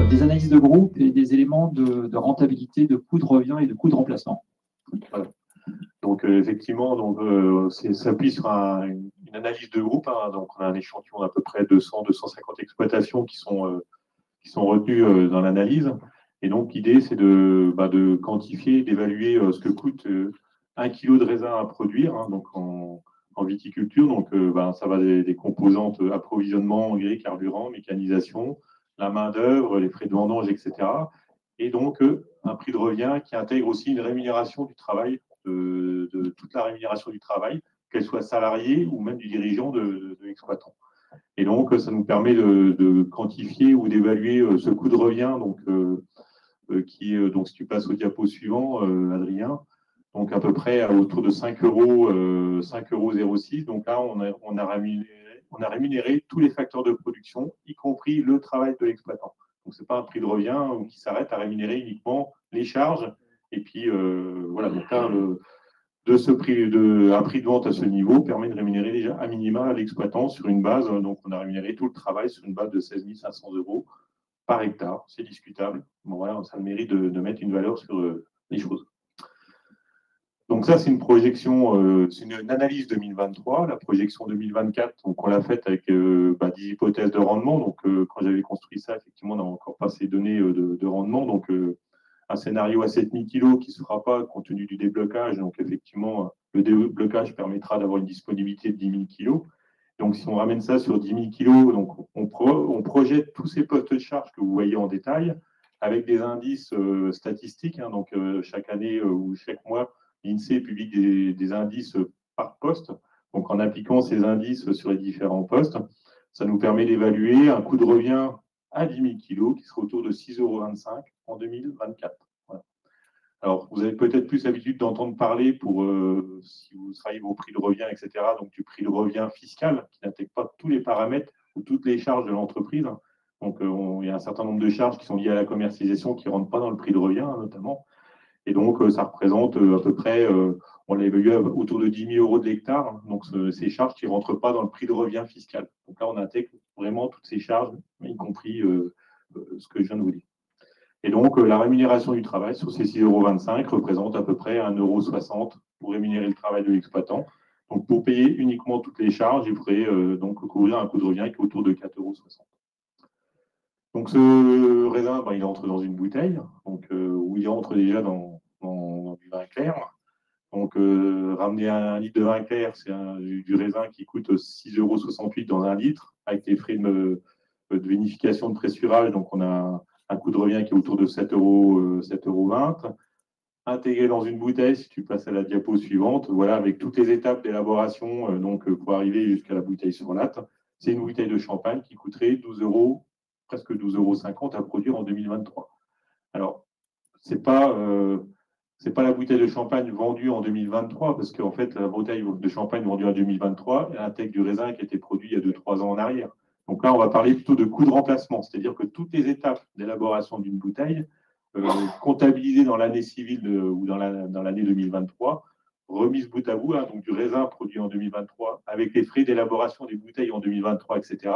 des analyses de groupe et des éléments de rentabilité, de coûts de revient et de coûts de remplacement. Voilà. Donc, effectivement, s'appuie sur une analyse de groupe. Hein. Donc, on a un échantillon d'à peu près 200-250 exploitations qui sont retenues dans l'analyse. Et donc, l'idée, c'est de quantifier, d'évaluer ce que coûte 1 kg de raisin à produire, hein, donc en viticulture. Donc, ça va des composantes approvisionnement, engrais, carburant, mécanisation, la main-d'œuvre, les frais de vendange, etc. Et donc, un prix de revient qui intègre aussi une rémunération du travail, de toute la rémunération du travail, qu'elle soit salariée ou même du dirigeant de l'exploitant. Et donc, ça nous permet de quantifier ou d'évaluer ce coût de revient, donc, donc si tu passes au diapo suivant, Adrien, donc à peu près autour de 5,06 €. Donc là, on a rémunéré tous les facteurs de production, y compris le travail de l'exploitant. Donc, ce n'est pas un prix de revient qui s'arrête à rémunérer uniquement les charges. Et puis, voilà, donc là, un prix de vente à ce niveau permet de rémunérer déjà à minima l'exploitant sur une base. Donc, on a rémunéré tout le travail sur une base de 16 500 € par hectare. C'est discutable. Bon, voilà, ça a le mérite de mettre une valeur sur les choses. Donc ça, c'est une projection, c'est une analyse 2023. La projection 2024, donc on l'a faite avec 10 hypothèses de rendement. Donc quand j'avais construit ça, effectivement, on n'a encore pas ces données de rendement. Donc un scénario à 7000 kg qui ne se fera pas compte tenu du déblocage. Donc effectivement, le déblocage permettra d'avoir une disponibilité de 10 000 kg. Donc si on ramène ça sur 10 000 kg, donc on projette tous ces postes de charge que vous voyez en détail avec des indices statistiques. Hein, donc chaque année ou chaque mois, l'INSEE publie des indices par poste. Donc, en appliquant ces indices sur les différents postes, ça nous permet d'évaluer un coût de revient à 10 000 kg qui sera autour de 6,25 € en 2024. Voilà. Alors, vous avez peut-être plus l'habitude d'entendre parler si vous travaillez vos prix de revient, etc., donc du prix de revient fiscal qui n'intègre pas tous les paramètres ou toutes les charges de l'entreprise. Donc, il y a un certain nombre de charges qui sont liées à la commercialisation qui ne rentrent pas dans le prix de revient, notamment. Et donc, ça représente à peu près, on l'a évalué autour de 10 000 € de l'hectare. Donc, ces charges qui ne rentrent pas dans le prix de revient fiscal. Donc là, on intègre vraiment toutes ces charges, y compris ce que je viens de vous dire. Et donc, la rémunération du travail sur ces 6,25 € représente à peu près 1,60 € pour rémunérer le travail de l'exploitant. Donc, pour payer uniquement toutes les charges, il faudrait donc couvrir un coût de revient qui est autour de 4,60 €. Donc, ce raisin, il entre dans une bouteille, donc, où il entre déjà dans du vin clair. Donc, ramener un litre de vin clair, c'est du raisin qui coûte 6,68 € dans un litre, avec les frais de vinification, de pressurage. Donc, on a un coût de revient qui est autour de 7,20 €. Intégré dans une bouteille, si tu passes à la diapo suivante, voilà, avec toutes les étapes d'élaboration, donc pour arriver jusqu'à la bouteille sur latte, c'est une bouteille de champagne qui coûterait 12 €, presque 12,50 € à produire en 2023. Alors, c'est pas la bouteille de champagne vendue en 2023, parce qu'en fait, la bouteille de champagne vendue en 2023, elle intègre du raisin qui a été produit il y a 2-3 ans en arrière. Donc là, on va parler plutôt de coût de remplacement, c'est-à-dire que toutes les étapes d'élaboration d'une bouteille, comptabilisées dans l'année civile ou dans l'année 2023, remises bout à bout, hein, donc du raisin produit en 2023, avec les frais d'élaboration des bouteilles en 2023, etc.,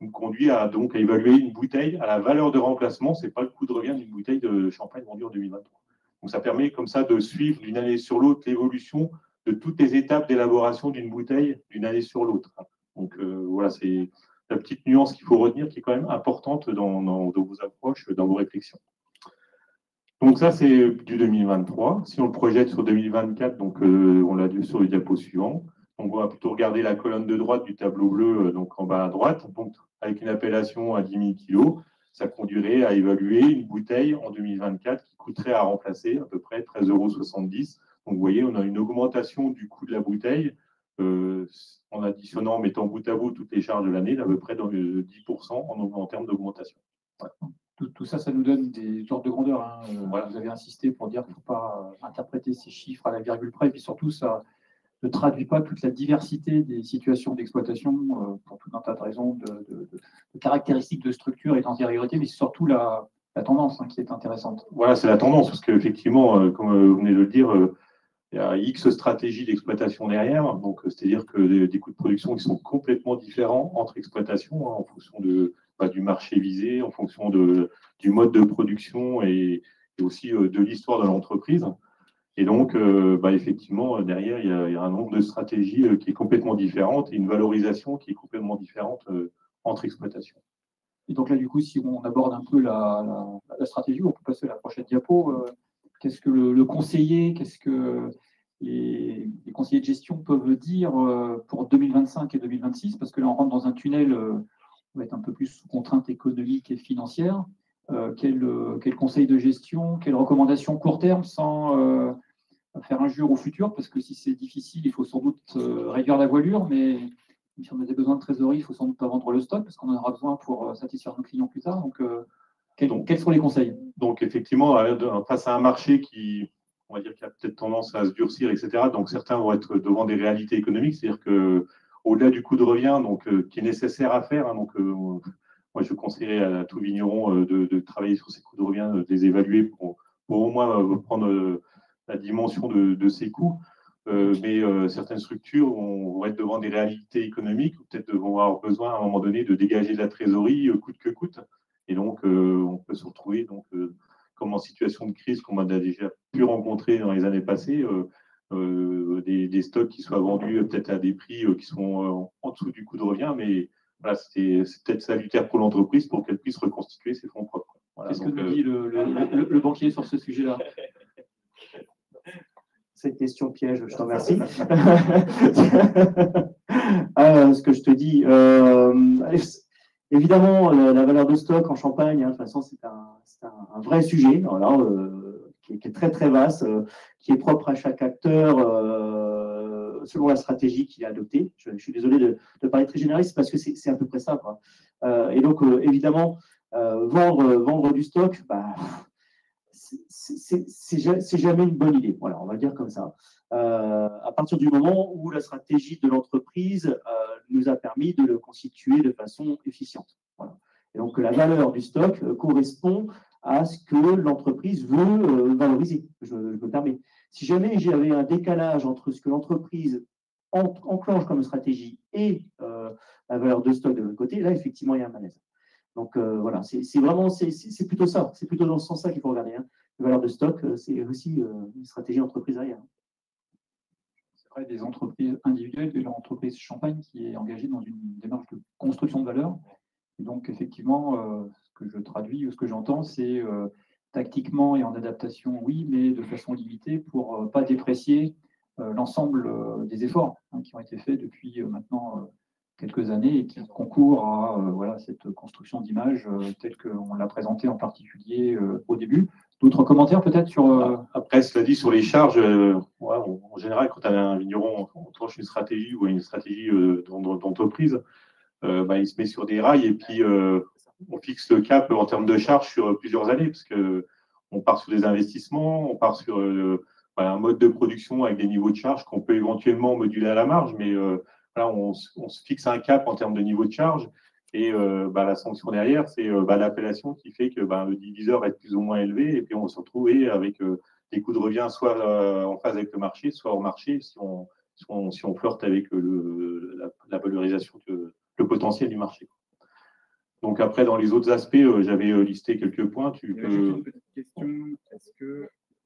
nous conduit à évaluer une bouteille à la valeur de remplacement. Ce n'est pas le coût de revient d'une bouteille de champagne vendue en 2023. Donc, ça permet comme ça de suivre d'une année sur l'autre l'évolution de toutes les étapes d'élaboration d'une bouteille d'une année sur l'autre. Donc, voilà, c'est la petite nuance qu'il faut retenir qui est quand même importante dans vos approches, dans vos réflexions. Donc, ça, c'est du 2023. Si on le projette sur 2024, donc on l'a vu sur le diapo suivant. Donc, on va plutôt regarder la colonne de droite du tableau bleu, donc en bas à droite. Donc, avec une appellation à 10 000 kg, ça conduirait à évaluer une bouteille en 2024 qui coûterait à remplacer à peu près 13,70 €. Donc, vous voyez, on a une augmentation du coût de la bouteille en additionnant, en mettant bout à bout toutes les charges de l'année, d'à peu près dans 10% en termes d'augmentation. Voilà. Tout ça, ça nous donne des ordres de grandeur. Hein. Voilà. Vous avez insisté pour dire qu'il ne faut pas interpréter ces chiffres à la virgule près. Et puis surtout, ça ne traduit pas toute la diversité des situations d'exploitation pour tout un tas de raisons, de caractéristiques de structure et d'antériorité, mais c'est surtout la tendance qui est intéressante. Voilà, c'est la tendance, parce qu'effectivement, comme vous venez de le dire, il y a X stratégies d'exploitation derrière. Donc, c'est-à-dire que des coûts de production qui sont complètement différents entre exploitations, hein, en fonction du marché visé, en fonction du mode de production et aussi de l'histoire de l'entreprise. Et donc, effectivement, derrière, il y a un nombre de stratégies qui est complètement différente et une valorisation qui est complètement différente entre exploitations. Et donc là, du coup, si on aborde un peu la stratégie, on peut passer à la prochaine diapo. Qu'est-ce que le conseiller, qu'est-ce que les conseillers de gestion peuvent dire pour 2025 et 2026? Parce que là, on rentre dans un tunnel, on va être un peu plus sous contrainte économique et financière. Quel conseil de gestion, quelles recommandations court terme sans faire injure au futur? Parce que si c'est difficile, il faut sans doute réduire la voilure, mais si on a des besoins de trésorerie, il faut sans doute pas vendre le stock parce qu'on en aura besoin pour satisfaire nos clients plus tard. Donc, quels sont les conseils? Donc, effectivement, face à un marché qui, on va dire, qui a peut-être tendance à se durcir, etc., donc certains vont être devant des réalités économiques, c'est-à-dire qu'au-delà du coût de revient qui est nécessaire à faire, moi, je conseillerais à tout vigneron de travailler sur ces coûts de revient, de les évaluer pour au moins prendre la dimension de ces coûts. Mais certaines structures vont être devant des réalités économiques, peut-être vont avoir besoin à un moment donné de dégager de la trésorerie coûte que coûte. Et donc, on peut se retrouver comme en situation de crise, comme on a déjà pu rencontrer dans les années passées, des stocks qui soient vendus peut-être à des prix qui sont en dessous du coût de revient, mais voilà, c'est peut-être salutaire pour l'entreprise pour qu'elle puisse reconstituer ses fonds propres. Voilà, qu'est-ce que nous dit le banquier sur ce sujet-là? Cette question piège, je te remercie. Ce que je te dis, évidemment, la valeur de stock en Champagne, de toute façon, c'est un vrai sujet, voilà, qui est très très vaste, qui est propre à chaque acteur selon la stratégie qu'il a adoptée. Je suis désolé de parler très généraliste parce que c'est à peu près ça, quoi. Et donc, évidemment, vendre du stock, c'est jamais une bonne idée. Voilà, on va le dire comme ça. À partir du moment où la stratégie de l'entreprise nous a permis de le constituer de façon efficiente. Voilà. Et donc, la valeur du stock correspond à ce que l'entreprise veut valoriser. Je me permets. Si jamais j'avais un décalage entre ce que l'entreprise enclenche comme stratégie et la valeur de stock de l'autre côté, là, effectivement, il y a un malaise. Donc, voilà, c'est plutôt ça. C'est plutôt dans ce sens-là qu'il faut regarder. Hein. La valeur de stock, c'est aussi une stratégie entreprise derrière. C'est vrai, des entreprises individuelles, de l'entreprise Champagne qui est engagée dans une démarche de construction de valeur. Et donc, effectivement, ce que je traduis ou ce que j'entends, c'est tactiquement et en adaptation, oui, mais de façon limitée pour ne pas déprécier l'ensemble des efforts qui ont été faits depuis maintenant quelques années et qui concourent à voilà, cette construction d'image telle qu'on l'a présentée en particulier au début. D'autres commentaires peut-être sur… Après, cela dit, sur les charges, en général, quand un vigneron enclenche une stratégie ou une stratégie d'entreprise, il se met sur des rails et puis on fixe le cap en termes de charges sur plusieurs années parce qu'on part sur des investissements, on part sur un mode de production avec des niveaux de charge qu'on peut éventuellement moduler à la marge, mais on se fixe un cap en termes de niveau de charge et la sanction derrière, c'est l'appellation qui fait que le diviseur va être plus ou moins élevé et puis on va se retrouver avec des coûts de revient soit en phase avec le marché, soit hors marché si on flirte avec la valorisation le potentiel du marché. Donc après, dans les autres aspects, j'avais listé quelques points. Juste une petite question.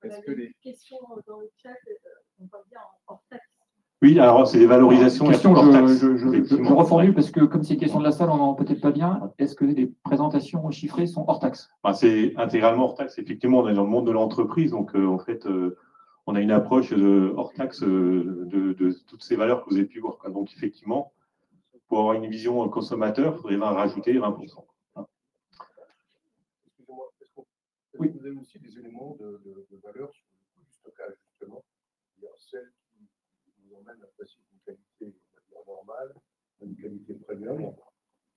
Est-ce que les questions dans le chat, on va dire en hors taxe? Oui, alors c'est des valorisations. Je reformule parce que comme c'est une question de la salle, on n'en peut-être pas bien. Est-ce que les présentations chiffrées sont hors taxe? C'est intégralement hors taxe. Effectivement, on est dans le monde de l'entreprise, donc en fait, on a une approche hors taxe de toutes ces valeurs que vous avez pu voir. Donc effectivement, pour avoir une vision consommateur, il faudrait rajouter 20%. Excusez-moi, est-ce que vous avez aussi des éléments de valeur sur le coût du stockage, justement? Il y a celles qui nous emmènent à passer d'une qualité normale à une qualité premium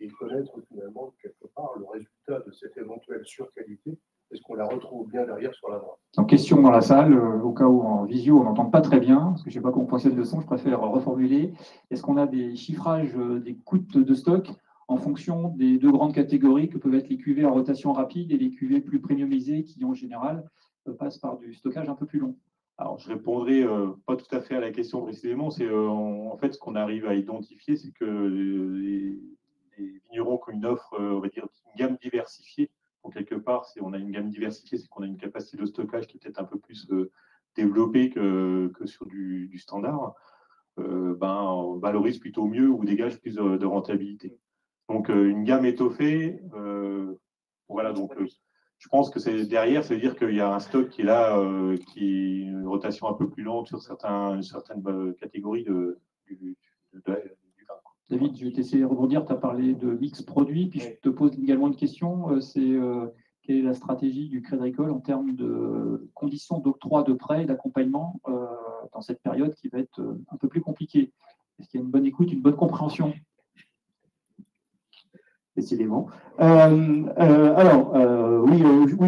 et connaître finalement quelque part le résultat de cette éventuelle surqualité. Est-ce qu'on la retrouve bien derrière sur la droite? En question dans la salle, au cas où en visio on n'entend pas très bien, parce que je ne sais pas comment fonctionne le son, je préfère reformuler. Est-ce qu'on a des chiffrages des coûts de stock en fonction des deux grandes catégories que peuvent être les cuvées à rotation rapide et les cuvées plus premiumisées qui en général passent par du stockage un peu plus long? Alors, je répondrai pas tout à fait à la question précisément. C'est en fait ce qu'on arrive à identifier, c'est que les vignerons qui ont une offre, on va dire, une gamme diversifiée. Donc, quelque part, si on a une gamme diversifiée, c'est qu'on a une capacité de stockage qui est peut-être un peu plus développée que sur du standard. On valorise plutôt mieux ou dégage plus de rentabilité. Donc, une gamme étoffée, voilà, donc je pense que c'est derrière, ça veut dire qu'il y a un stock qui est là, qui est une rotation un peu plus lente sur certaines catégories du vin. David, je vais t'essayer de rebondir. Tu as parlé de mix produits, puis je te pose également une question. Quelle est la stratégie du Crédit Agricole en termes de conditions d'octroi de prêts et d'accompagnement dans cette période qui va être un peu plus compliquée? Est-ce qu'il y a une bonne écoute, une bonne compréhension? Décidément. Oui,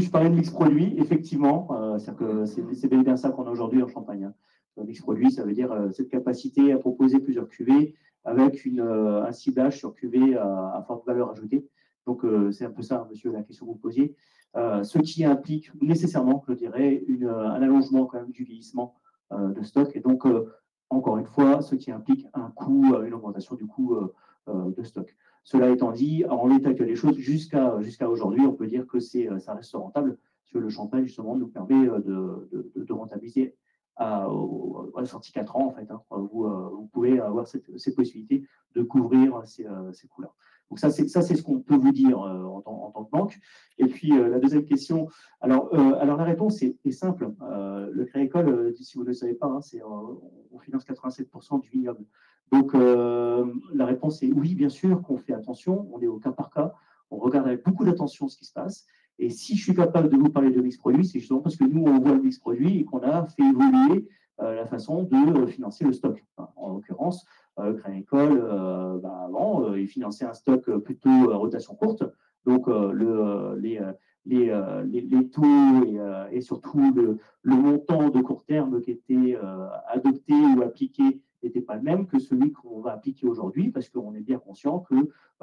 je parlais de mix produit, effectivement. C'est bien ça qu'on a aujourd'hui en Champagne. Hein. Le mix produit, ça veut dire cette capacité à proposer plusieurs cuvées avec un ciblage sur cuvée à forte valeur ajoutée. Donc, c'est un peu ça, monsieur, la question que vous posiez. Ce qui implique nécessairement, je dirais, un allongement quand même du vieillissement de stock. Et donc, encore une fois, ce qui implique un coût, une augmentation du coût de stock. Cela étant dit, en l'état actuel des choses, jusqu'à aujourd'hui, on peut dire que ça reste rentable, parce que le champagne, justement, nous permet de rentabiliser à la sortie 4 ans, en fait. Hein. Vous pouvez avoir cette possibilité de couvrir ces coûts-là. Donc ça, c'est ce qu'on peut vous dire en tant que banque. Et puis, la deuxième question, alors la réponse est simple. Le Crédit Agricole, si vous ne le savez pas, hein, on finance 87% du vignoble. Donc, la réponse est oui, bien sûr, qu'on fait attention, on est au cas par cas, on regarde avec beaucoup d'attention ce qui se passe. Et si je suis capable de vous parler de mix produit, c'est justement parce que nous, on voit le mix produit et qu'on a fait évoluer la façon de financer le stock. Enfin, en l'occurrence, Crédit Agricole, avant, il finançait un stock plutôt à rotation courte. Donc, les taux et surtout le montant de court terme qui était adopté ou appliqué n'était pas le même que celui qu'on va appliquer aujourd'hui, parce qu'on est bien conscient que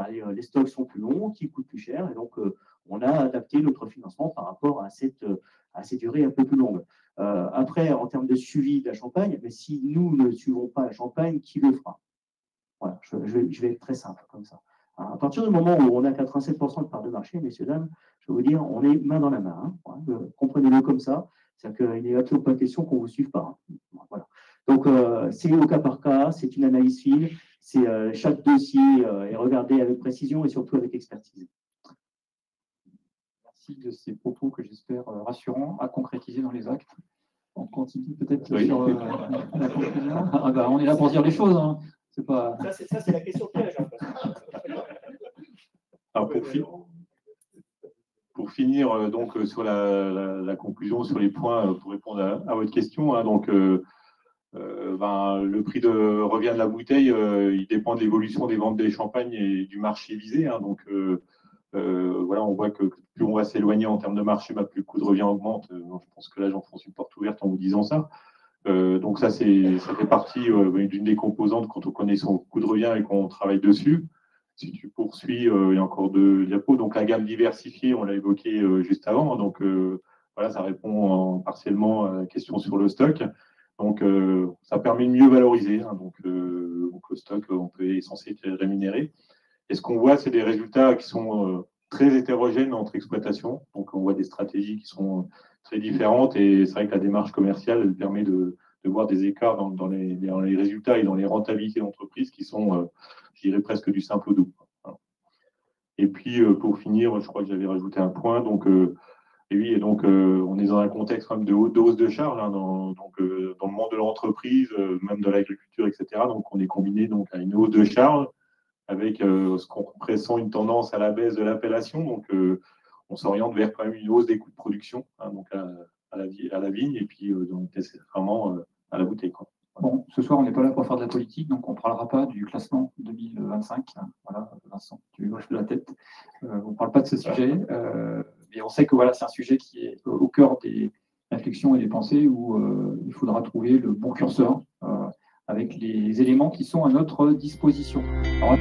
les stocks sont plus longs, qu'ils coûtent plus cher, et donc on a adapté notre financement par rapport à ces durées un peu plus longues. Après, en termes de suivi de la Champagne, mais si nous ne suivons pas la Champagne, qui le fera? Voilà, je vais être très simple comme ça. À partir du moment où on a 87% de part de marché, messieurs, dames, je vais vous dire, on est main dans la main. Hein. Comprenez-le comme ça. C'est-à-dire qu'il n'est absolument pas question qu'on ne vous suive pas. Hein. Voilà. Donc, c'est au cas par cas, c'est une analyse fine, chaque dossier est regardé avec précision et surtout avec expertise. Merci de ces propos que j'espère rassurants à concrétiser dans les actes. On continue peut-être oui. Sur la conclusion. On est là pour dire les choses. Hein. C'est pas... Ça, c'est la question piège. Alors, pour finir donc sur la conclusion, sur les points pour répondre à votre question, hein, donc le prix de revient de la bouteille, il dépend de l'évolution des ventes des champagnes et du marché visé. Hein, donc voilà, on voit que plus on va s'éloigner en termes de marché, plus le coût de revient augmente. Donc, je pense que là, j'enfonce une porte ouverte en vous disant ça. Donc ça fait partie d'une des composantes quand on connaît son coût de revient et qu'on travaille dessus. Si tu poursuis, il y a encore 2 diapos. Donc la gamme diversifiée, on l'a évoqué juste avant. Donc voilà, ça répond partiellement à la question sur le stock. Donc ça permet de mieux valoriser. Hein, donc le stock, on est censé être rémunéré. Et ce qu'on voit, c'est des résultats qui sont très hétérogènes entre exploitations. Donc on voit des stratégies qui sont très différentes. Et c'est vrai que la démarche commerciale, elle permet de voir des écarts dans les résultats et dans les rentabilités d'entreprise qui sont, je dirais, presque du simple au double. Et puis, pour finir, je crois que j'avais rajouté un point. Donc, et oui, et donc, on est dans un contexte quand même de hausse de charges, hein, dans le monde de l'entreprise, même de l'agriculture, etc. Donc, on est combiné donc, à une hausse de charges avec ce qu'on pressent une tendance à la baisse de l'appellation. Donc, on s'oriente vers quand même une hausse des coûts de production, hein, donc à la vigne, et puis donc, vraiment à la bouteille. Quoi. Bon, ce soir, on n'est pas là pour faire de la politique, donc on ne parlera pas du classement 2025. Voilà, Vincent, tu hoches de la tête. On ne parle pas de ce sujet, mais on sait que voilà, c'est un sujet qui est au cœur des réflexions et des pensées où il faudra trouver le bon curseur avec les éléments qui sont à notre disposition. Alors,